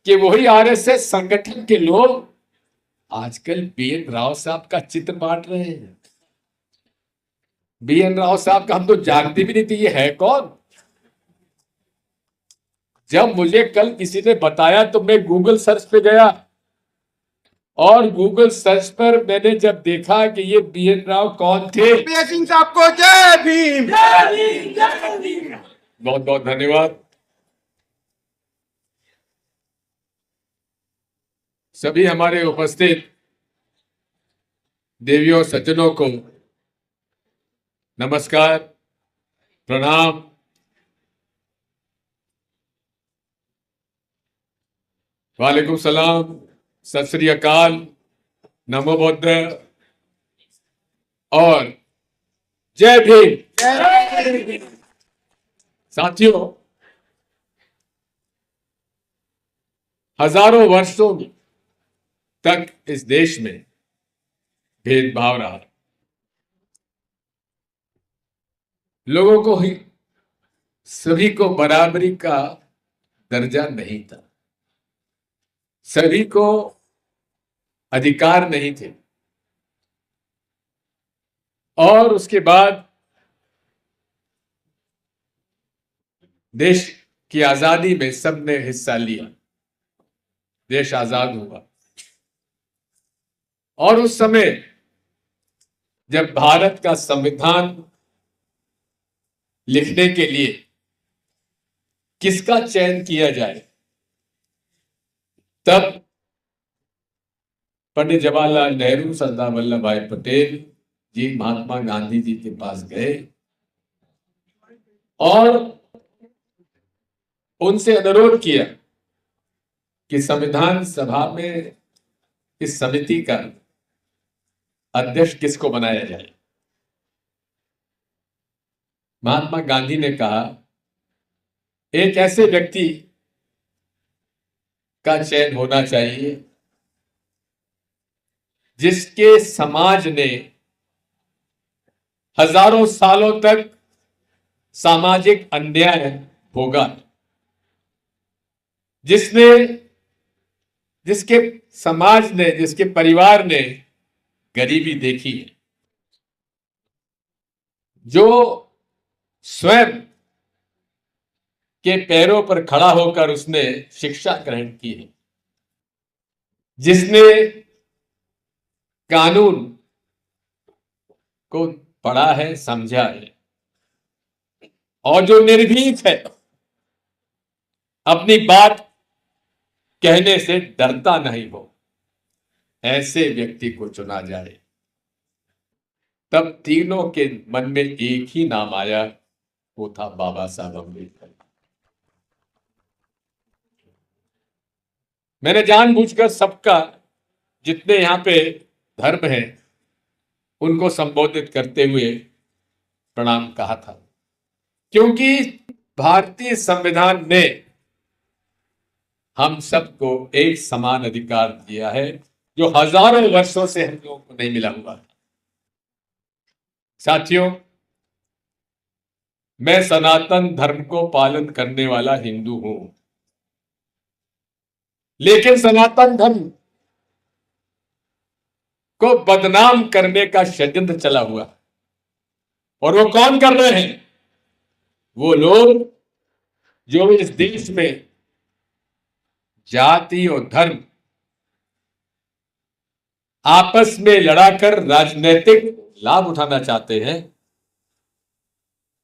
कि वही आरएसएस संगठन के लोग आजकल बीएन राव साहब का चित्र बांट रहे हैं। बीएन राव साहब का हम तो जानते भी नहीं थे ये है कौन। जब मुझे कल किसी ने बताया तो मैं गूगल सर्च पे गया और गूगल सर्च पर मैंने जब देखा कि ये बीएन राव कौन थे। सिंह साहब को जय भीम। बहुत बहुत धन्यवाद। सभी हमारे उपस्थित देवियों सज्जनों को नमस्कार, प्रणाम। वालेकुम सलाम, सत श्री अकाल, नमो बुद्ध और जय भीम। साथियों, हजारों वर्षों तक इस देश में भेदभाव रहा। लोगों को ही सभी को बराबरी का दर्जा नहीं था, सभी को अधिकार नहीं थे। और उसके बाद देश की आजादी में सबने हिस्सा लिया, देश आजाद हुआ। और उस समय जब भारत का संविधान लिखने के लिए किसका चयन किया जाए, तब पंडित जवाहरलाल नेहरू, सरदार वल्लभ भाई पटेल जी महात्मा गांधी जी के पास गए और उनसे अनुरोध किया कि संविधान सभा में इस समिति का अध्यक्ष किसको बनाया जाए। महात्मा गांधी ने कहा, एक ऐसे व्यक्ति का चयन होना चाहिए जिसके समाज ने हजारों सालों तक सामाजिक अन्याय भोगा, जिसके समाज ने, जिसके परिवार ने गरीबी देखी है, जो स्वयं के पैरों पर खड़ा होकर उसने शिक्षा ग्रहण की है, जिसने कानून को पढ़ा है, समझा है, और जो निर्भीक है, अपनी बात कहने से डरता नहीं हो, ऐसे व्यक्ति को चुना जाए। तब तीनों के मन में एक ही नाम आया, वो था बाबा साहब अम्बेडकर। मैंने जानबूझकर सबका, जितने यहां पे धर्म है, उनको संबोधित करते हुए प्रणाम कहा था, क्योंकि भारतीय संविधान ने हम सबको एक समान अधिकार दिया है, जो हजारों वर्षों से हम लोगों को नहीं मिला हुआ। साथियों, मैं सनातन धर्म को पालन करने वाला हिंदू हूं, लेकिन सनातन धर्म को बदनाम करने का षड्यंत्र चला हुआ, और वो कौन कर रहे हैं? वो लोग जो इस देश में जाति और धर्म आपस में लड़ाकर राजनीतिक लाभ उठाना चाहते हैं,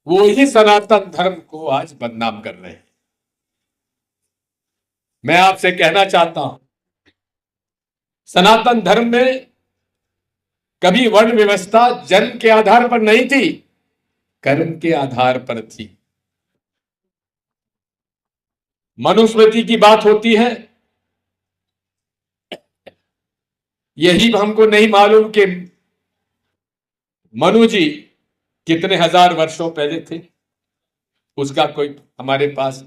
वो ही सनातन धर्म को आज बदनाम कर रहे हैं। मैं आपसे कहना चाहता हूं, सनातन धर्म में कभी वर्ण व्यवस्था जन्म के आधार पर नहीं थी, कर्म के आधार पर थी। मनुस्मृति की बात होती है, यही हमको नहीं मालूम कि मनु जी कितने हजार वर्षों पहले थे, उसका कोई हमारे पास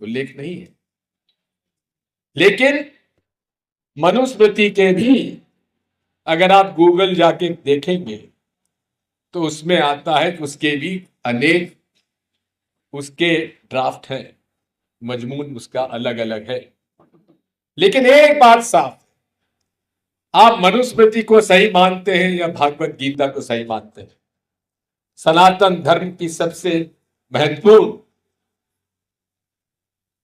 उल्लेख नहीं है। लेकिन मनुस्मृति के भी अगर आप गूगल जाके देखेंगे तो उसमें आता है कि उसके भी अनेक उसके ड्राफ्ट हैं, मजमून उसका अलग अलग है। लेकिन एक बात साफ, आप मनुस्मृति को सही मानते हैं या भागवत गीता को सही मानते हैं? सनातन धर्म की सबसे महत्वपूर्ण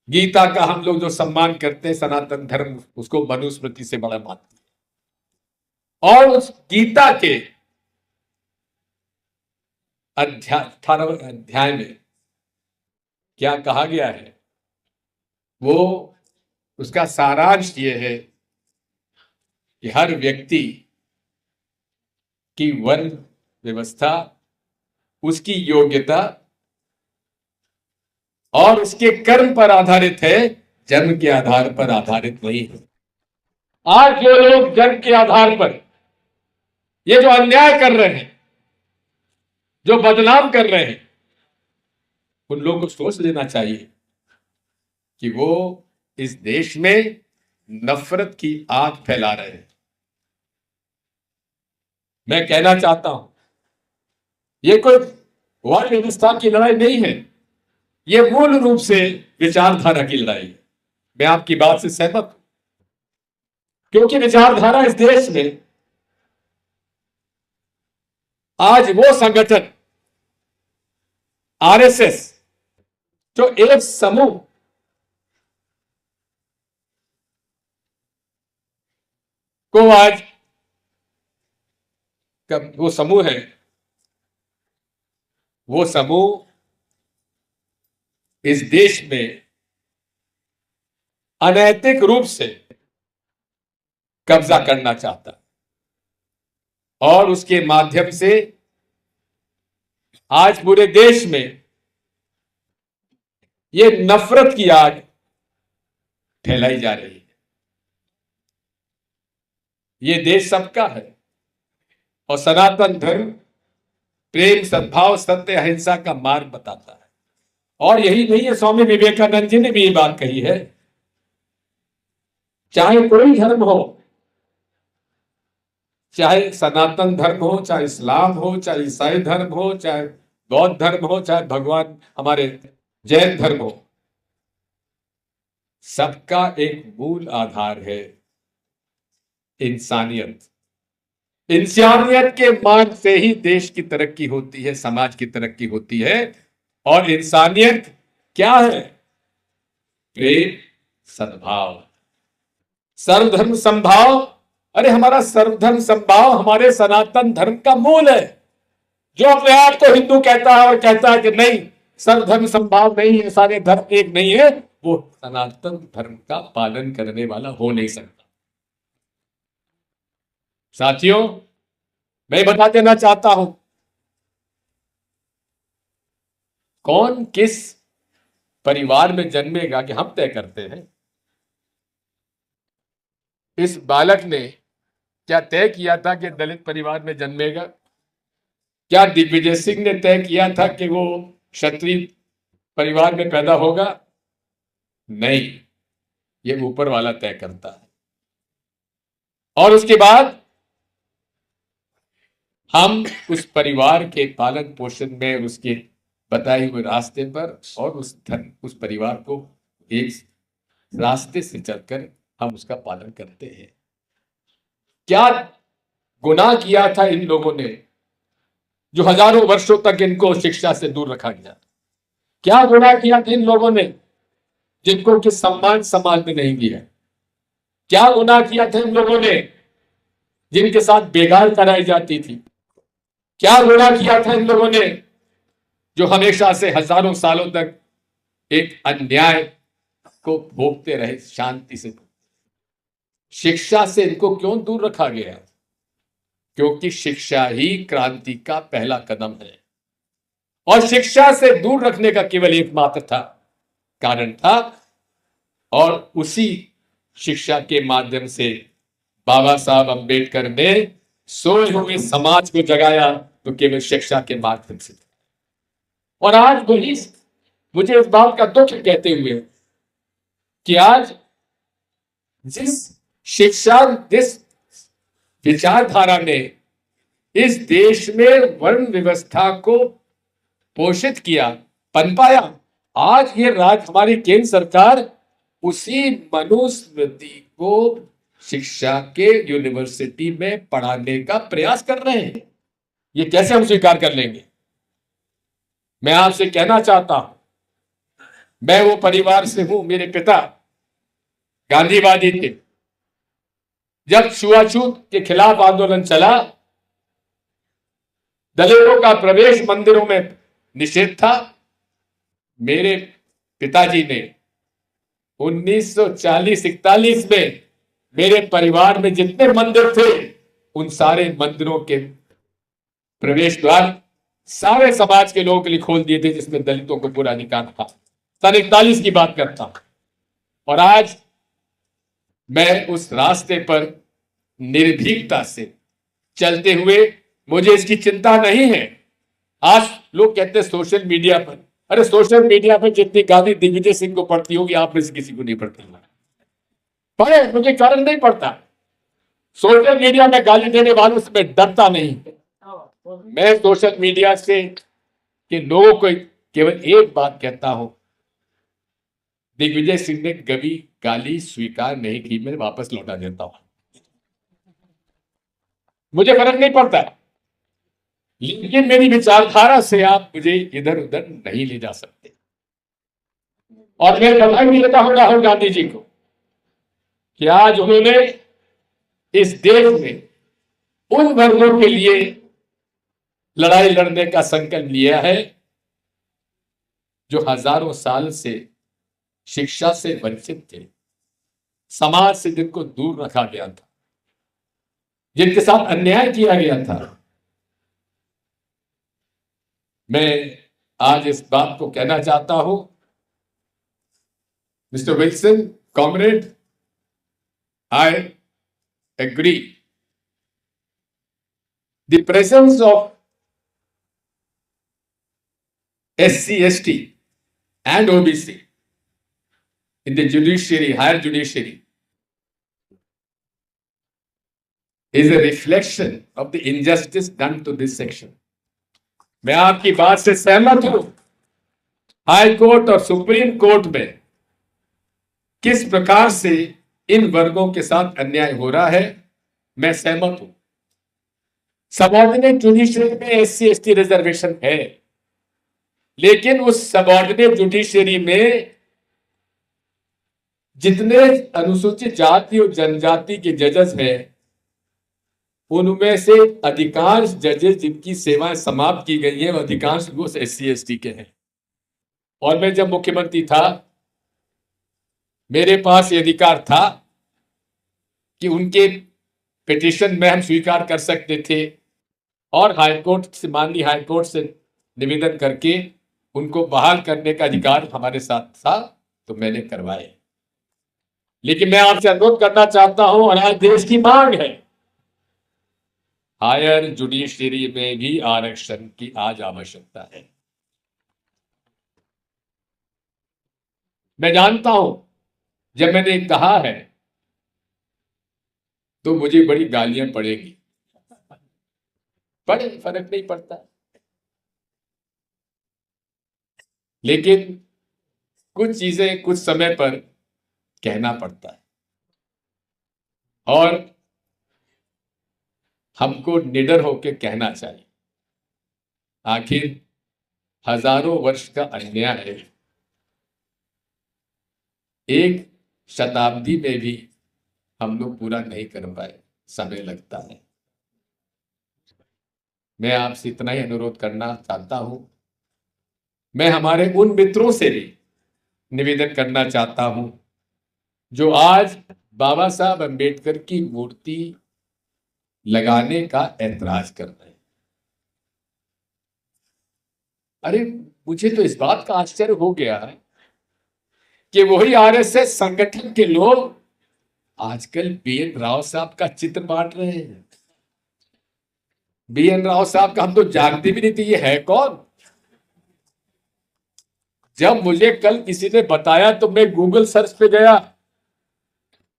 गीता का हम लोग जो सम्मान करते हैं, सनातन धर्म उसको मनुस्मृति से बड़ा मानते हैं। और उस गीता के 18वें अध्याय में क्या कहा गया है, वो उसका सारांश ये है कि हर व्यक्ति की वर्ण व्यवस्था उसकी योग्यता और उसके कर्म पर आधारित है, जन्म के आधार पर आधारित नहीं है। आज जो लोग जन्म के आधार पर ये जो अन्याय कर रहे हैं, जो बदनाम कर रहे हैं, उन लोगों को सोच लेना चाहिए कि वो इस देश में नफरत की आग फैला रहे हैं। मैं कहना चाहता हूं, ये कोई वर्ण व्यवस्था की लड़ाई नहीं है, ये मूल रूप से विचारधारा की लड़ाई है। मैं आपकी बात से सहमत हूं, क्योंकि विचारधारा इस देश में आज वो संगठन आरएसएस जो एक समूह को आज वो समूह है, वो समूह इस देश में अनैतिक रूप से कब्जा करना चाहता है और उसके माध्यम से आज पूरे देश में ये नफरत की आग फैलाई जा रही है। ये देश सबका है और सनातन धर्म प्रेम, सद्भाव, सत्य, अहिंसा का मार्ग बताता है। और यही नहीं है, स्वामी विवेकानंद जी ने भी ये बात कही है, चाहे कोई धर्म हो, चाहे सनातन धर्म हो, चाहे इस्लाम हो, चाहे ईसाई धर्म हो, चाहे बौद्ध धर्म हो, चाहे भगवान हमारे जैन धर्म हो, सबका एक मूल आधार है इंसानियत। इंसानियत के मार्ग से ही देश की तरक्की होती है, समाज की तरक्की होती है। और इंसानियत क्या है? प्रेम, सद्भाव, सर्वधर्म समभाव। अरे हमारा सर्वधर्म समभाव हमारे सनातन धर्म का मूल है। जो अपने आप को हिंदू कहता है और कहता है कि नहीं, सर्वधर्म समभाव नहीं है, सारे धर्म एक नहीं है, वो सनातन धर्म का पालन करने वाला हो नहीं सकता। साथियों, मैं बता देना चाहता हूं, कौन किस परिवार में जन्मेगा कि हम तय करते हैं। इस बालक ने क्या तय किया था कि दलित परिवार में जन्मेगा? क्या दिग्विजय सिंह ने तय किया था कि वो क्षत्रिय परिवार में पैदा होगा? नहीं, ये ऊपर वाला तय करता है। और उसके बाद हम उस परिवार के पालन पोषण में, उसके बताए हुए रास्ते पर और उस परिवार को एक रास्ते से चलकर हम उसका पालन करते हैं। क्या गुनाह किया था इन लोगों ने जो हजारों वर्षों तक इनको शिक्षा से दूर रखा गया? क्या गुनाह किया था इन लोगों ने जिनको कि सम्मान समाज में नहीं दिया? क्या गुनाह किया था इन लोगों ने जिनके साथ बेगार कराई जाती थी? क्या गुनाह किया था इन लोगों ने जो हमेशा से हजारों सालों तक एक अन्याय को भोगते रहे शांति से? शिक्षा से इनको क्यों दूर रखा गया? क्योंकि शिक्षा ही क्रांति का पहला कदम है। और शिक्षा से दूर रखने का केवल एकमात्र कारण था, और उसी शिक्षा के माध्यम से बाबा साहब अंबेडकर ने सोए हुए समाज को जगाया, तो केवल शिक्षा के माध्यम से। और आज वही मुझे इस बात का दुख कहते हुए कि आज जिस शिक्षा, जिस विचारधारा ने इस देश में वर्ण व्यवस्था को पोषित किया, पनपाया, आज ये हमारी केंद्र सरकार उसी मनुस्मृति को शिक्षा के यूनिवर्सिटी में पढ़ाने का प्रयास कर रहे हैं। ये कैसे हम स्वीकार कर लेंगे? मैं आपसे कहना चाहता हूं, मैं वो परिवार से हूं, मेरे पिता गांधीवादी थे। जब छुआछूत के खिलाफ आंदोलन चला, दलितों का प्रवेश मंदिरों में निषेध था। मेरे पिताजी ने 1940-41 में मेरे परिवार में जितने मंदिर थे, उन सारे मंदिरों के प्रवेश द्वार सारे समाज के लोगों के लिए खोल दिए थे, जिसमें दलितों को पूरा निकाल था। सन 41 की बात करता हूं। और आज मैं उस रास्ते पर निर्भीकता से चलते हुए, मुझे इसकी चिंता नहीं है। आज लोग कहते हैं सोशल मीडिया पर, अरे सोशल मीडिया पर जितनी गाली दिग्विजय सिंह को पड़ती होगी, आप में से किसी को नहीं पड़ती। पढ़े, मुझे कारण नहीं पड़ता। सोशल मीडिया में गाली देने वालों से मैं डरता नहीं। मैं सोशल मीडिया से के लोगों को केवल एक बात कहता हूं, दिग्विजय सिंह ने कभी गाली स्वीकार नहीं की, मैं वापस लौटा देता हूं। मुझे फर्क नहीं पड़ता, लेकिन मेरी विचारधारा से आप मुझे इधर उधर नहीं ले जा सकते। और मैं बधाई भी देता हूं राहुल गांधी जी को कि आज उन्होंने इस देश में उन वर्गों के लिए लड़ाई लड़ने का संकल्प लिया है जो हजारों साल से शिक्षा से वंचित थे, समाज से जिनको दूर रखा गया था, जिनके साथ अन्याय किया गया था। मैं आज इस बात को कहना चाहता हूं, Mister Wilson, comrade, I agree the presence of SC, ST and OBC in the judiciary, higher judiciary, is a reflection of the injustice done to this section. मैं आपकी बात से सहमत हूं। हाई कोर्ट और सुप्रीम कोर्ट में किस प्रकार से इन वर्गों के साथ अन्याय हो रहा है, मैं सहमत हूं। सबऑर्डिनेट जुडिशरी में SC, ST रिजर्वेशन है, लेकिन उस सबऑर्डिनेट जुडिशरी में जितने अनुसूचित जाति और जनजाति के जजेस हैं, उनमें से अधिकांश जजेस जिनकी सेवाएं समाप्त की गई हैं, अधिकांश वो SC, ST के हैं। और मैं जब मुख्यमंत्री था, मेरे पास ये अधिकार था कि उनके पिटीशन में हम स्वीकार कर सकते थे और हाईकोर्ट से, माननीय हाईकोर्ट से निवेदन करके उनको बहाल करने का अधिकार हमारे साथ था, तो मैंने करवाए। लेकिन मैं आपसे अनुरोध करना चाहता हूं, और आज देश की मांग है, हायर जुडिशरी में भी आरक्षण की आज आवश्यकता है। मैं जानता हूं, जब मैंने कहा है तो मुझे बड़ी गालियां पड़ेगी, पर फर्क नहीं पड़ता। लेकिन कुछ चीजें कुछ समय पर कहना पड़ता है, और हमको निडर होकर कहना चाहिए। आखिर हजारों वर्ष का अन्याय है, एक शताब्दी में भी हम लोग पूरा नहीं कर पाए, समय लगता है। मैं आपसे इतना ही अनुरोध करना चाहता हूं। मैं हमारे उन मित्रों से भी निवेदन करना चाहता हूं जो आज बाबा साहब अंबेडकर की मूर्ति लगाने का ऐतराज कर रहे हैं। अरे, मुझे तो इस बात का आश्चर्य हो गया है कि वही RSS संगठन के लोग आजकल BN राव साहब का चित्र बांट रहे हैं। BN राव साहब का हम तो जानते भी नहीं थे, ये है कौन। जब मुझे कल किसी ने बताया तो मैं गूगल सर्च पे गया,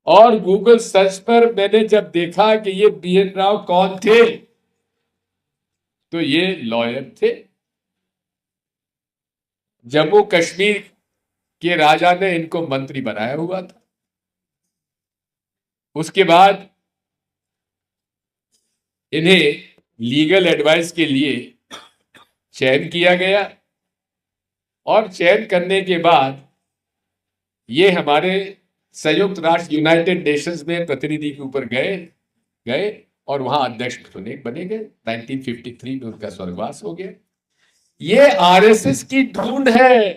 और गूगल सर्च पर मैंने जब देखा कि ये BN राव कौन थे, तो ये लॉयर थे। जम्मू कश्मीर कि राजा ने इनको मंत्री बनाया हुआ था। उसके बाद इन्हें लीगल एडवाइस के लिए चयन किया गया और चयन करने के बाद ये हमारे संयुक्त राष्ट्र यूनाइटेड नेशंस में प्रतिनिधि के ऊपर गए गए और वहां अध्यक्ष बने गए। 1953 में उनका स्वर्गवास हो गया। ये आरएसएस की ढूंढ है,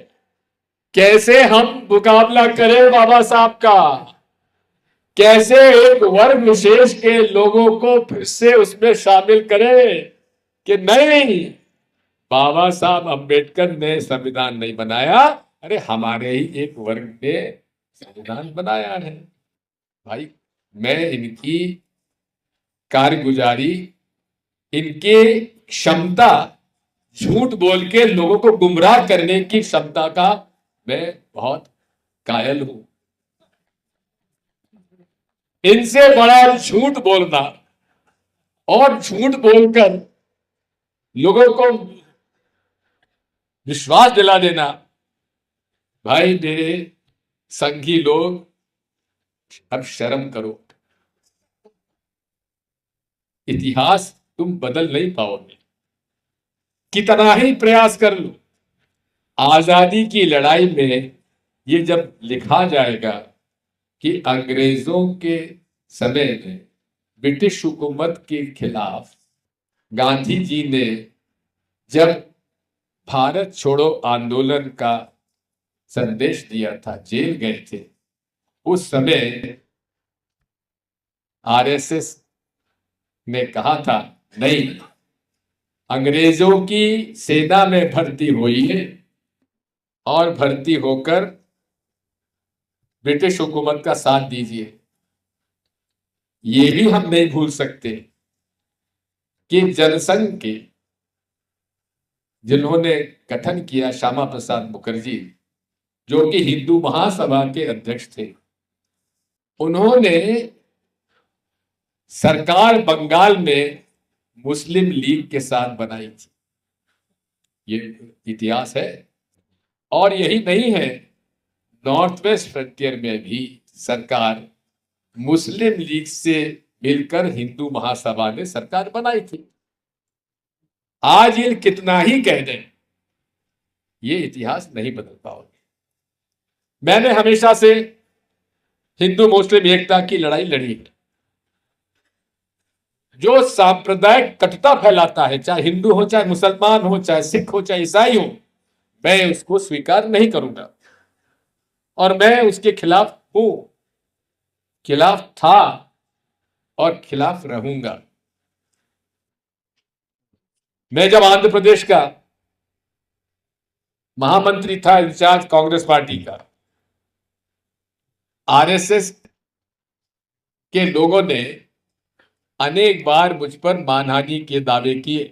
कैसे हम मुकाबला करें बाबा साहब का, कैसे एक वर्ग विशेष के लोगों को फिर से उसमें शामिल करें कि नहीं, बाबा साहब अंबेडकर ने संविधान नहीं बनाया, अरे हमारे ही एक वर्ग ने संविधान बनाया है। भाई मैं इनकी कारगुजारी, इनकी क्षमता, झूठ बोल के लोगों को गुमराह करने की क्षमता का मैं बहुत कायल हूं। इनसे बड़ा झूठ बोलना और झूठ बोलकर लोगों को विश्वास दिला देना, भाई मेरे संघी लोग अब शर्म करो। इतिहास तुम बदल नहीं पाओगे, कितना ही प्रयास कर लो। आजादी की लड़ाई में ये जब लिखा जाएगा कि अंग्रेजों के समय में ब्रिटिश हुकूमत के खिलाफ गांधी जी ने जब भारत छोड़ो आंदोलन का संदेश दिया था, जेल गए थे, उस समय आरएसएस ने कहा था नहीं, अंग्रेजों की सेना में भर्ती हुई है और भर्ती होकर ब्रिटिश हुकूमत का साथ दीजिए। ये भी हम नहीं भूल सकते कि जनसंघ के जिन्होंने गठन किया, श्यामा प्रसाद मुखर्जी, जो कि हिंदू महासभा के अध्यक्ष थे, उन्होंने सरकार बंगाल में मुस्लिम लीग के साथ बनाई थी। ये इतिहास है। और यही नहीं है, नॉर्थ वेस्ट फ्रंटियर में भी सरकार मुस्लिम लीग से मिलकर हिंदू महासभा ने सरकार बनाई थी। आज ये कितना ही कह दें, ये इतिहास नहीं बदल पाओगे। मैंने हमेशा से हिंदू मुस्लिम एकता की लड़ाई लड़ी है। जो सांप्रदायिक कटुता फैलाता है, चाहे हिंदू हो, चाहे मुसलमान हो, चाहे सिख हो, चाहे ईसाई हो, मैं उसको स्वीकार नहीं करूंगा और मैं उसके खिलाफ हूं, खिलाफ था और खिलाफ रहूंगा। मैं जब आंध्र प्रदेश का महामंत्री था, इंचार्ज कांग्रेस पार्टी का, आरएसएस के लोगों ने अनेक बार मुझ पर मानहानि के दावे किए।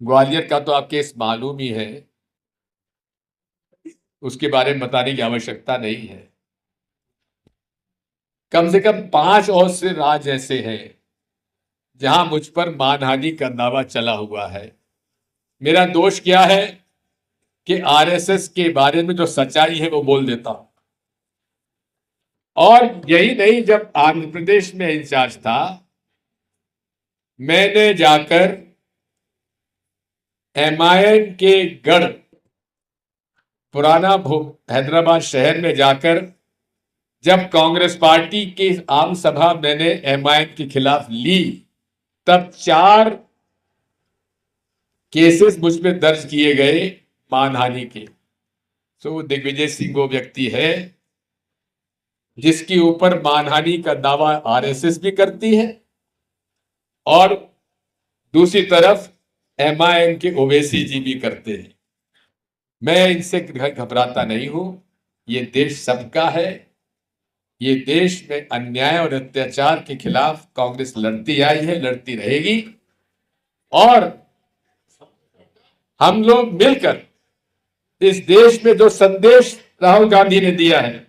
ग्वालियर का तो आपके केस मालूम ही है, उसके बारे में बताने की आवश्यकता नहीं है। कम से कम 5 और से राज्य ऐसे हैं जहां मुझ पर मानहानि का दावा चला हुआ है। मेरा दोष क्या है कि आरएसएस के बारे में जो सच्चाई है वो बोल देता हूं। और यही नहीं, जब आंध्र प्रदेश में इंचार्ज था, मैंने जाकर एमआईएम के गढ़ पुराना हैदराबाद शहर में जाकर जब कांग्रेस पार्टी की आम सभा मैंने एमआईएम के खिलाफ ली, तब 4 केसेस मुझ पे दर्ज किए गए मानहानि के। तो दिग्विजय सिंह वो व्यक्ति है जिसके ऊपर मानहानि का दावा आरएसएस भी करती है और दूसरी तरफ एमआईएम के ओवैसी जी भी करते हैं। मैं इनसे घबराता नहीं हूं। ये देश सबका है। ये देश में अन्याय और अत्याचार के खिलाफ कांग्रेस लड़ती आई है, लड़ती रहेगी और हम लोग मिलकर इस देश में जो संदेश राहुल गांधी ने दिया है,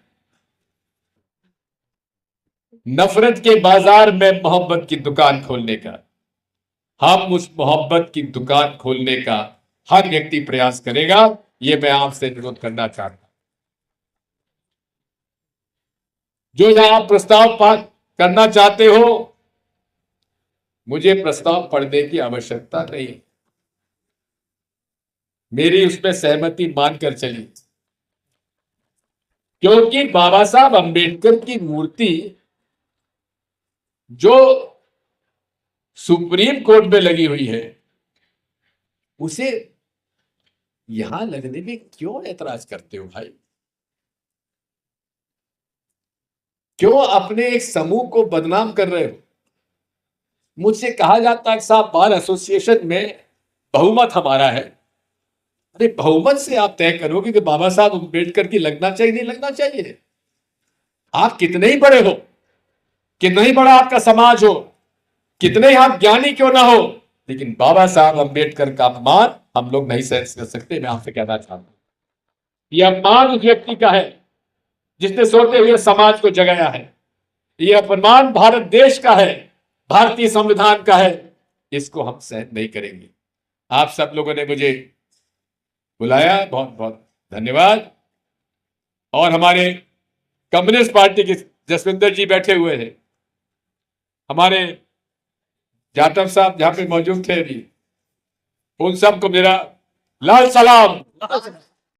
नफरत के बाजार में मोहब्बत की दुकान खोलने का, हम उस मोहब्बत की दुकान खोलने का हर व्यक्ति प्रयास करेगा। ये मैं आपसे अनुरोध करना चाहता हूं। जो यहां प्रस्ताव पास करना चाहते हो, मुझे प्रस्ताव पढ़ने की आवश्यकता नहीं, मेरी उसमें सहमति मानकर चलिए, क्योंकि बाबा साहब अंबेडकर की मूर्ति जो सुप्रीम कोर्ट में लगी हुई है, उसे यहां लगने में क्यों ऐतराज करते हो भाई? क्यों अपने एक समूह को बदनाम कर रहे हो? मुझसे कहा जाता है साहब बार एसोसिएशन में बहुमत हमारा है। अरे बहुमत से आप तय करोगे कि बाबा साहब अम्बेडकर की लगना चाहिए नहीं लगना चाहिए? आप कितने ही बड़े हो, कितना ही बड़ा आपका समाज हो, कितने ही आप ज्ञानी क्यों ना हो, लेकिन बाबा साहब अम्बेडकर का अपमान हम लोग नहीं सहन कर सकते। मैं आपसे कहना चाहता हूं, यह अपमान उस व्यक्ति का है जिसने सोते हुए समाज को जगाया है। यह अपमान भारत देश का है, भारतीय संविधान का है। इसको हम सहन नहीं करेंगे। आप सब लोगों ने मुझे बुलाया, बहुत बहुत धन्यवाद। और हमारे कम्युनिस्ट पार्टी के जसविंदर जी बैठे हुए हैं, हमारे जाटव साहब जहां पे मौजूद थे अभी, उन सबको मेरा लाल सलाम।